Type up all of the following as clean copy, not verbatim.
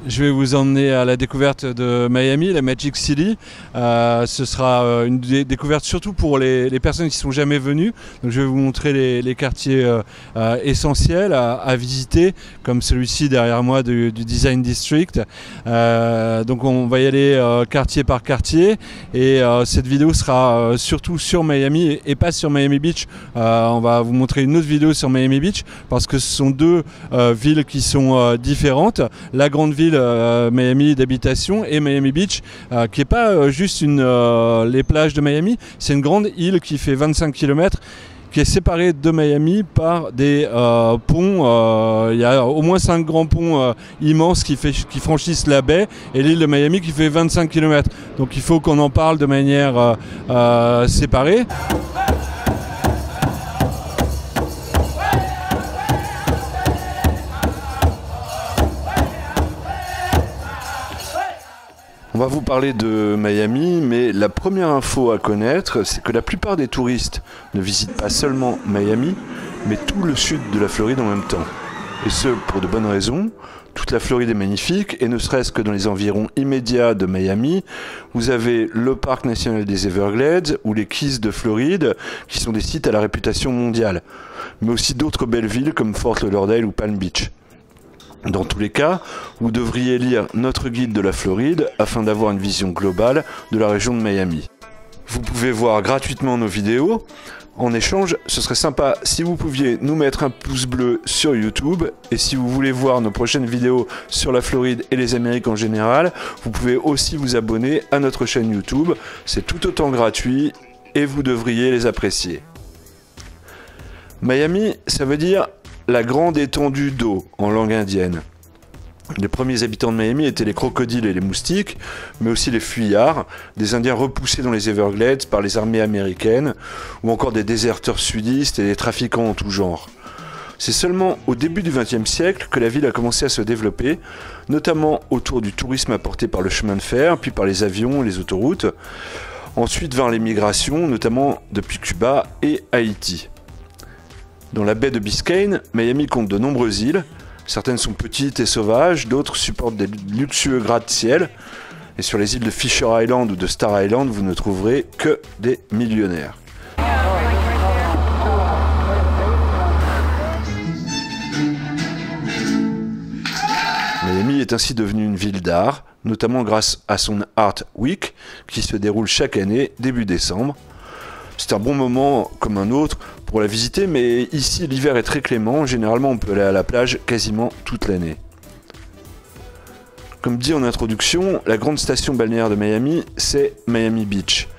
Je vais vous emmener à la découverte de Miami, la Magic City. Ce sera une découverte surtout pour les personnes qui ne sont jamais venues. Donc, je vais vous montrer les quartiers essentiels à visiter, comme celui-ci derrière moi du Design District. Donc on va y aller quartier par quartier et cette vidéo sera surtout sur Miami et pas sur Miami Beach. On va vous montrer une autre vidéo sur Miami Beach parce que ce sont deux villes qui sont différentes. La grande ville Miami d'habitation et Miami Beach qui n'est pas juste les plages de Miami, c'est une grande île qui fait 25 km qui est séparée de Miami par des ponts. Il y a au moins 5 grands ponts immenses qui franchissent la baie et l'île de Miami qui fait 25 km. Donc il faut qu'on en parle de manière séparée. On va vous parler de Miami, mais la première info à connaître, c'est que la plupart des touristes ne visitent pas seulement Miami, mais tout le sud de la Floride en même temps. Et ce, pour de bonnes raisons. Toute la Floride est magnifique, et ne serait-ce que dans les environs immédiats de Miami, vous avez le parc national des Everglades ou les Keys de Floride, qui sont des sites à la réputation mondiale, mais aussi d'autres belles villes comme Fort Lauderdale ou Palm Beach. Dans tous les cas, vous devriez lire notre guide de la Floride afin d'avoir une vision globale de la région de Miami. Vous pouvez voir gratuitement nos vidéos. En échange, ce serait sympa si vous pouviez nous mettre un pouce bleu sur YouTube. Et si vous voulez voir nos prochaines vidéos sur la Floride et les Amériques en général, vous pouvez aussi vous abonner à notre chaîne YouTube. C'est tout autant gratuit et vous devriez les apprécier. Miami, ça veut dire la grande étendue d'eau en langue indienne. Les premiers habitants de Miami étaient les crocodiles et les moustiques, mais aussi les fuyards, des Indiens repoussés dans les Everglades par les armées américaines, ou encore des déserteurs sudistes et des trafiquants en tout genre. C'est seulement au début du XXe siècle que la ville a commencé à se développer, notamment autour du tourisme apporté par le chemin de fer, puis par les avions et les autoroutes, ensuite vers les migrations, notamment depuis Cuba et Haïti. Dans la baie de Biscayne, Miami compte de nombreuses îles. Certaines sont petites et sauvages, d'autres supportent des luxueux gratte-ciel. Et sur les îles de Fisher Island ou de Star Island, vous ne trouverez que des millionnaires. Miami est ainsi devenue une ville d'art, notamment grâce à son Art Week, qui se déroule chaque année début décembre. C'est un bon moment comme un autre pour la visiter, mais ici l'hiver est très clément, généralement on peut aller à la plage quasiment toute l'année. Comme dit en introduction, la grande station balnéaire de Miami, c'est Miami Beach.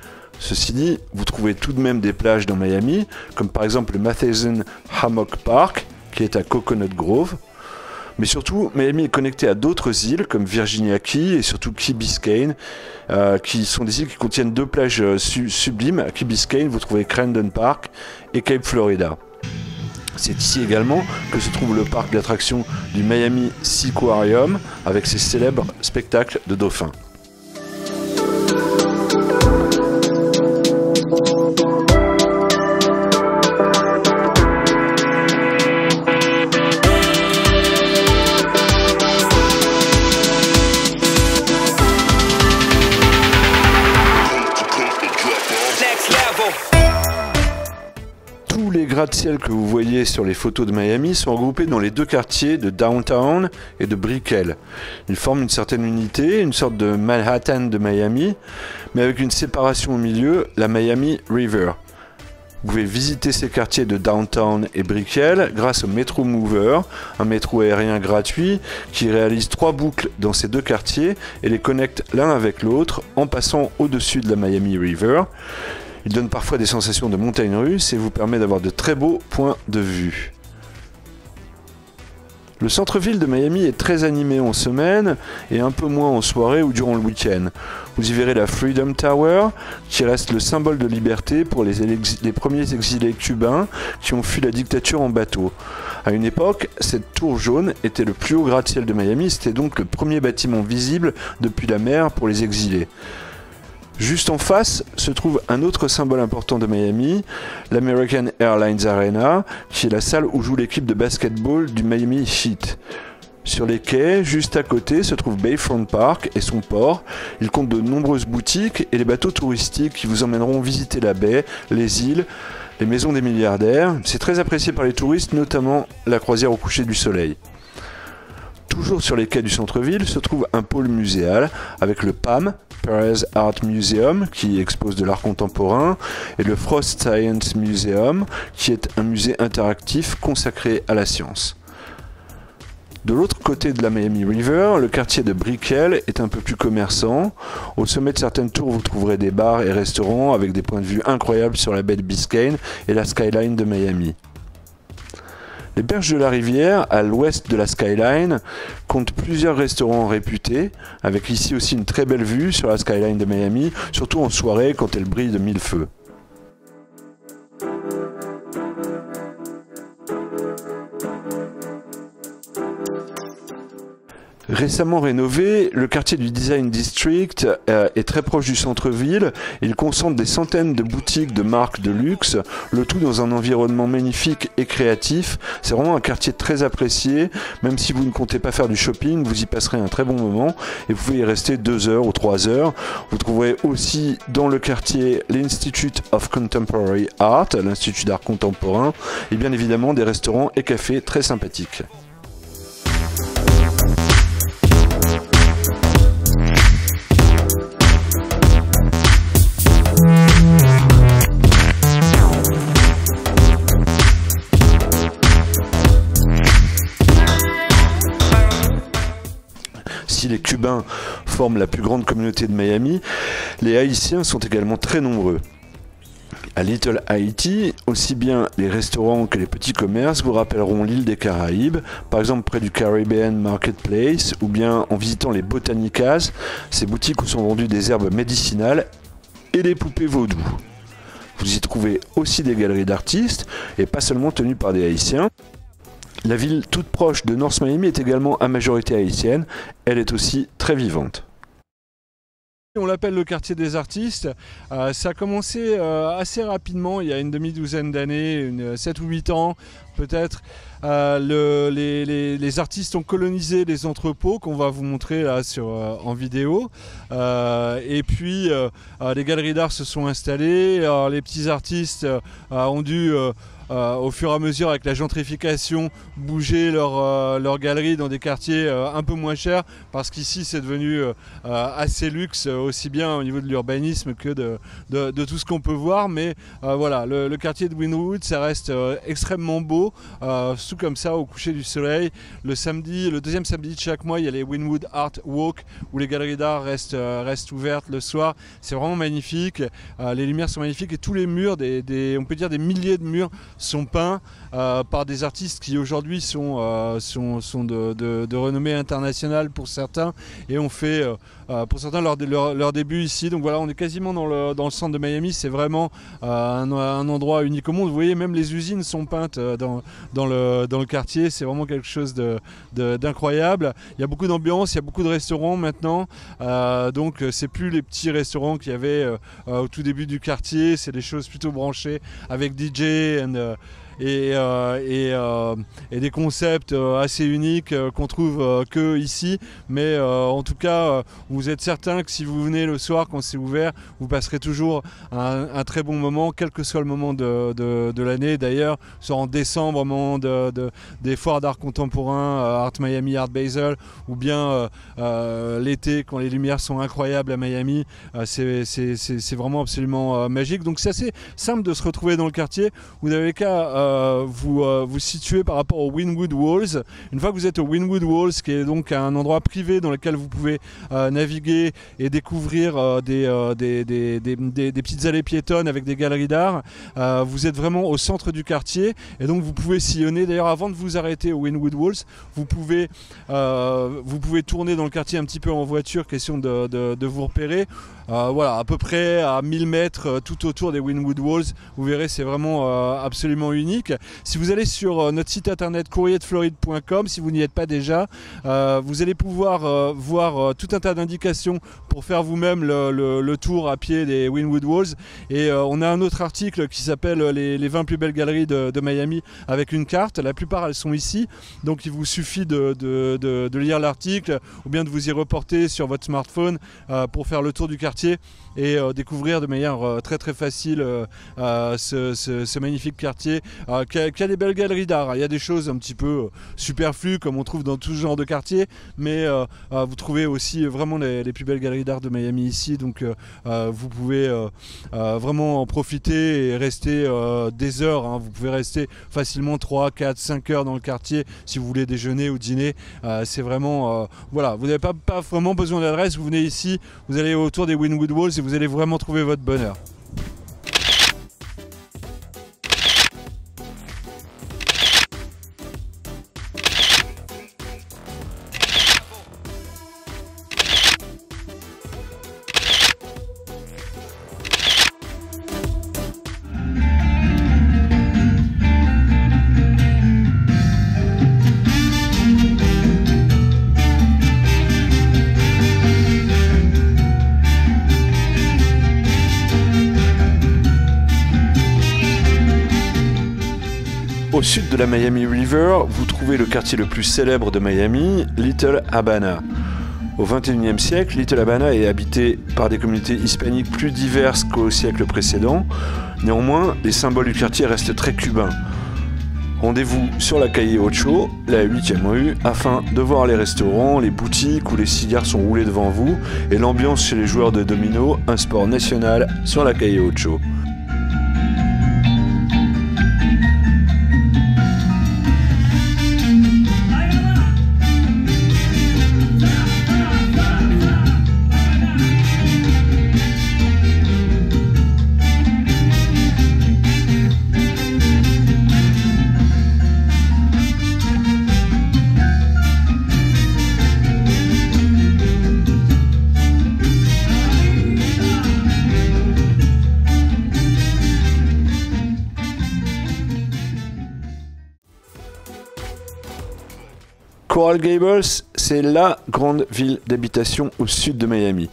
Ceci dit, vous trouvez tout de même des plages dans Miami, comme par exemple le Matheson Hammock Park, qui est à Coconut Grove. Mais surtout, Miami est connecté à d'autres îles comme Virginia Key et surtout Key Biscayne, qui sont des îles qui contiennent deux plages sublimes. À Key Biscayne, vous trouvez Crandon Park et Cape Florida. C'est ici également que se trouve le parc d'attractions du Miami Seaquarium avec ses célèbres spectacles de dauphins. Tous les gratte-ciel que vous voyez sur les photos de Miami sont regroupés dans les deux quartiers de Downtown et de Brickell. Ils forment une certaine unité, une sorte de Manhattan de Miami, mais avec une séparation au milieu, la Miami River. Vous pouvez visiter ces quartiers de Downtown et Brickell grâce au Metro Mover, un métro aérien gratuit qui réalise 3 boucles dans ces deux quartiers et les connecte l'un avec l'autre en passant au-dessus de la Miami River. Il donne parfois des sensations de montagne russe et vous permet d'avoir de très beaux points de vue. Le centre-ville de Miami est très animé en semaine et un peu moins en soirée ou durant le week-end. Vous y verrez la Freedom Tower, qui reste le symbole de liberté pour les premiers exilés cubains qui ont fui la dictature en bateau. À une époque, cette tour jaune était le plus haut gratte-ciel de Miami, c'était donc le premier bâtiment visible depuis la mer pour les exilés. Juste en face se trouve un autre symbole important de Miami, l'American Airlines Arena, qui est la salle où joue l'équipe de basketball du Miami Heat. Sur les quais, juste à côté, se trouve Bayfront Park et son port. Il compte de nombreuses boutiques et les bateaux touristiques qui vous emmèneront visiter la baie, les îles, les maisons des milliardaires. C'est très apprécié par les touristes, notamment la croisière au coucher du soleil. Toujours sur les quais du centre-ville se trouve un pôle muséal avec le PAM, Perez Art Museum, qui expose de l'art contemporain, et le Frost Science Museum, qui est un musée interactif consacré à la science. De l'autre côté de la Miami River, le quartier de Brickell est un peu plus commerçant. Au sommet de certaines tours, vous trouverez des bars et restaurants avec des points de vue incroyables sur la baie de Biscayne et la skyline de Miami. Les berges de la rivière, à l'ouest de la skyline, comptent plusieurs restaurants réputés, avec ici aussi une très belle vue sur la skyline de Miami, surtout en soirée quand elle brille de mille feux. Récemment rénové, le quartier du Design District est très proche du centre-ville. Il concentre des centaines de boutiques de marques de luxe, le tout dans un environnement magnifique et créatif. C'est vraiment un quartier très apprécié. Même si vous ne comptez pas faire du shopping, vous y passerez un très bon moment et vous pouvez y rester 2 heures ou 3 heures. Vous trouverez aussi dans le quartier l'Institute of Contemporary Art, l'Institut d'art contemporain, et bien évidemment des restaurants et cafés très sympathiques. Si les Cubains forment la plus grande communauté de Miami, les Haïtiens sont également très nombreux. À Little Haiti, aussi bien les restaurants que les petits commerces vous rappelleront l'île des Caraïbes, par exemple près du Caribbean Marketplace, ou bien en visitant les Botanicas, ces boutiques où sont vendues des herbes médicinales et des poupées vaudou. Vous y trouvez aussi des galeries d'artistes, et pas seulement tenues par des Haïtiens. La ville toute proche de North Miami est également à majorité haïtienne, elle est aussi très vivante. On l'appelle le quartier des artistes. Ça a commencé assez rapidement, il y a une demi-douzaine d'années, 7 ou 8 ans peut-être. Les artistes ont colonisé les entrepôts qu'on va vous montrer là en vidéo. Et puis les galeries d'art se sont installées. Les petits artistes ont dû au fur et à mesure avec la gentrification bouger leur galerie dans des quartiers un peu moins chers, parce qu'ici c'est devenu assez luxe, aussi bien au niveau de l'urbanisme que de tout ce qu'on peut voir. Mais voilà, le quartier de Wynwood, ça reste extrêmement beau, tout comme ça au coucher du soleil. Le deuxième samedi de chaque mois, il y a les Wynwood Art Walk où les galeries d'art restent ouvertes le soir. C'est vraiment magnifique, les lumières sont magnifiques et tous les murs, on peut dire des milliers de murs, sont peints par des artistes qui aujourd'hui sont de renommée internationale pour certains, et ont fait pour certains leur début ici. Donc voilà, on est quasiment dans le centre de Miami. C'est vraiment un endroit unique au monde. Vous voyez, même les usines sont peintes dans le quartier. C'est vraiment quelque chose d'incroyable. Il y a beaucoup d'ambiance, il y a beaucoup de restaurants maintenant. Donc c'est plus les petits restaurants qu'il y avait au tout début du quartier. C'est des choses plutôt branchées avec DJ et des concepts assez uniques qu'on trouve que ici. Mais en tout cas, vous êtes certain que si vous venez le soir quand c'est ouvert, vous passerez toujours un très bon moment, quel que soit le moment de l'année. D'ailleurs, soit en décembre, au moment des foires d'art contemporain, Art Miami, Art Basel, ou bien l'été quand les lumières sont incroyables à Miami, c'est vraiment absolument magique. Donc c'est assez simple de se retrouver dans le quartier. Vous n'avez qu'à vous situer par rapport aux Wynwood Walls. Une fois que vous êtes aux Wynwood Walls, qui est donc un endroit privé dans lequel vous pouvez naviguer et découvrir des petites allées piétonnes avec des galeries d'art, vous êtes vraiment au centre du quartier, et donc vous pouvez sillonner. D'ailleurs, avant de vous arrêter aux Wynwood Walls, vous pouvez tourner dans le quartier un petit peu en voiture, question de vous repérer. Voilà, à peu près à 1000 mètres tout autour des Wynwood Walls. Vous verrez, c'est vraiment absolument unique. Si vous allez sur notre site internet courrierdefloride.com, si vous n'y êtes pas déjà, vous allez pouvoir voir tout un tas d'indications pour faire vous-même le tour à pied des Wynwood Walls. Et on a un autre article qui s'appelle les 20 plus belles galeries de Miami avec une carte. La plupart elles sont ici, donc il vous suffit de lire l'article ou bien de vous y reporter sur votre smartphone pour faire le tour du quartier et découvrir de manière très très facile ce magnifique quartier qui a des belles galeries d'art. Il y a des choses un petit peu superflues comme on trouve dans tout ce genre de quartier, mais vous trouvez aussi vraiment les plus belles galeries d'art de Miami ici, donc vous pouvez vraiment en profiter et rester des heures, hein. Vous pouvez rester facilement 3, 4, 5 heures dans le quartier si vous voulez déjeuner ou dîner. C'est vraiment, voilà, vous n'avez pas vraiment besoin d'adresse, vous venez ici, vous allez autour des Wynwood Walls et vous allez vraiment trouver votre bonheur. Au sud de la Miami River, vous trouvez le quartier le plus célèbre de Miami, Little Habana. Au XXIe siècle, Little Habana est habité par des communautés hispaniques plus diverses qu'au siècle précédent. Néanmoins, les symboles du quartier restent très cubains. Rendez-vous sur la Calle Ocho, la 8e rue, afin de voir les restaurants, les boutiques où les cigares sont roulés devant vous et l'ambiance chez les joueurs de domino, un sport national sur la Calle Ocho. Coral Gables, c'est la grande ville d'habitation au sud de Miami.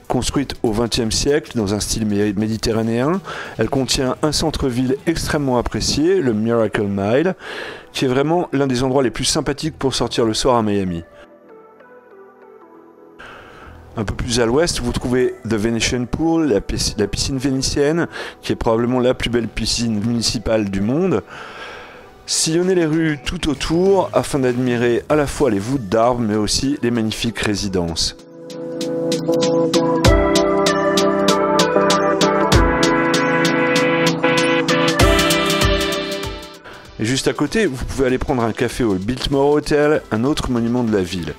Construite au XXe siècle dans un style méditerranéen, elle contient un centre-ville extrêmement apprécié, le Miracle Mile, qui est vraiment l'un des endroits les plus sympathiques pour sortir le soir à Miami. Un peu plus à l'ouest, vous trouvez The Venetian Pool, la piscine vénitienne, qui est probablement la plus belle piscine municipale du monde. Sillonnez les rues tout autour afin d'admirer à la fois les voûtes d'arbres mais aussi les magnifiques résidences. Et juste à côté, vous pouvez aller prendre un café au Biltmore Hotel, un autre monument de la ville.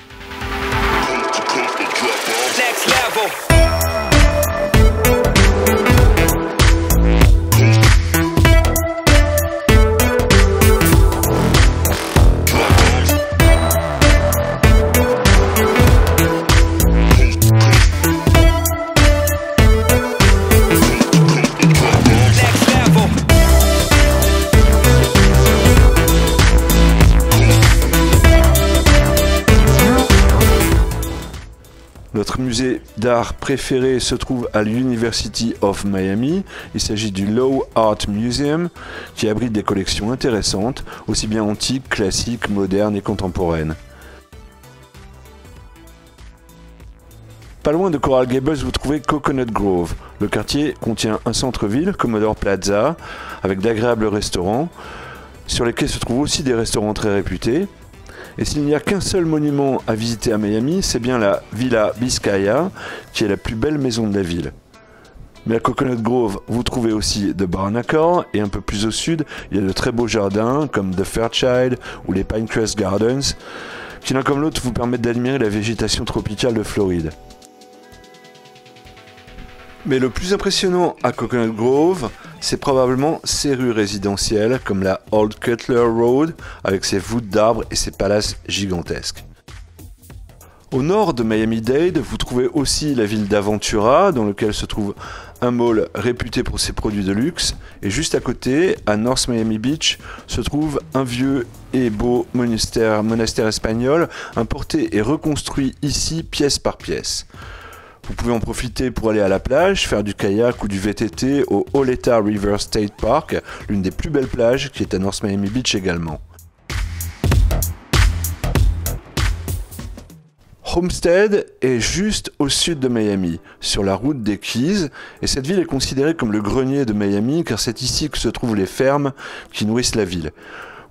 Notre musée d'art préféré se trouve à l'University of Miami. Il s'agit du Low Art Museum qui abrite des collections intéressantes, aussi bien antiques, classiques, modernes et contemporaines. Pas loin de Coral Gables, vous trouvez Coconut Grove. Le quartier contient un centre-ville, Commodore Plaza, avec d'agréables restaurants, sur lesquels se trouvent aussi des restaurants très réputés. Et s'il n'y a qu'un seul monument à visiter à Miami, c'est bien la Villa Biscaya, qui est la plus belle maison de la ville. Mais à Coconut Grove, vous trouvez aussi The Barnacle, et un peu plus au sud, il y a de très beaux jardins comme The Fairchild ou les Pinecrest Gardens, qui l'un comme l'autre vous permettent d'admirer la végétation tropicale de Floride. Mais le plus impressionnant à Coconut Grove, c'est probablement ses rues résidentielles comme la Old Cutler Road avec ses voûtes d'arbres et ses palaces gigantesques. Au nord de Miami-Dade, vous trouvez aussi la ville d'Aventura dans laquelle se trouve un mall réputé pour ses produits de luxe et juste à côté, à North Miami Beach, se trouve un vieux et beau monastère espagnol importé et reconstruit ici pièce par pièce. Vous pouvez en profiter pour aller à la plage, faire du kayak ou du VTT au Oleta River State Park, l'une des plus belles plages qui est à North Miami Beach également. Homestead est juste au sud de Miami, sur la route des Keys, et cette ville est considérée comme le grenier de Miami car c'est ici que se trouvent les fermes qui nourrissent la ville.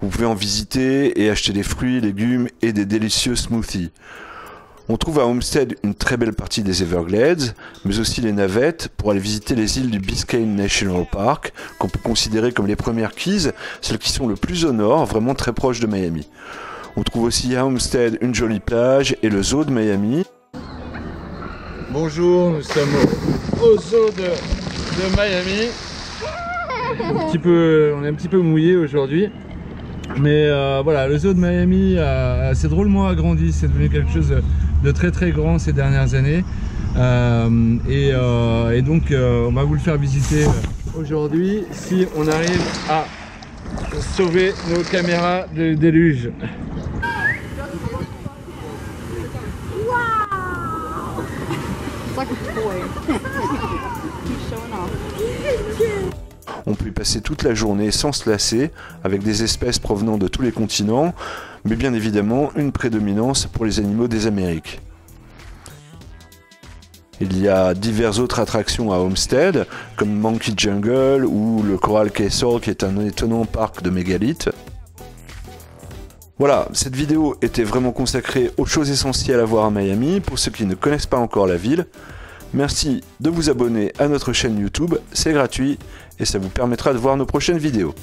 Vous pouvez en visiter et acheter des fruits, légumes et des délicieux smoothies. On trouve à Homestead une très belle partie des Everglades, mais aussi les navettes pour aller visiter les îles du Biscayne National Park, qu'on peut considérer comme les premières Keys, celles qui sont le plus au nord, vraiment très proches de Miami. On trouve aussi à Homestead une jolie plage et le zoo de Miami. Bonjour, nous sommes au zoo de Miami. On est un petit peu mouillé aujourd'hui. Mais voilà, le zoo de Miami s'est drôlement agrandi, c'est devenu quelque chose de très très grand ces dernières années. Et donc on va vous le faire visiter aujourd'hui si on arrive à sauver nos caméras de déluge. On peut y passer toute la journée sans se lasser, avec des espèces provenant de tous les continents, mais bien évidemment une prédominance pour les animaux des Amériques. Il y a diverses autres attractions à Homestead, comme Monkey Jungle ou le Coral Castle qui est un étonnant parc de mégalithes. Voilà, cette vidéo était vraiment consacrée aux choses essentielles à voir à Miami pour ceux qui ne connaissent pas encore la ville. Merci de vous abonner à notre chaîne YouTube, c'est gratuit et ça vous permettra de voir nos prochaines vidéos.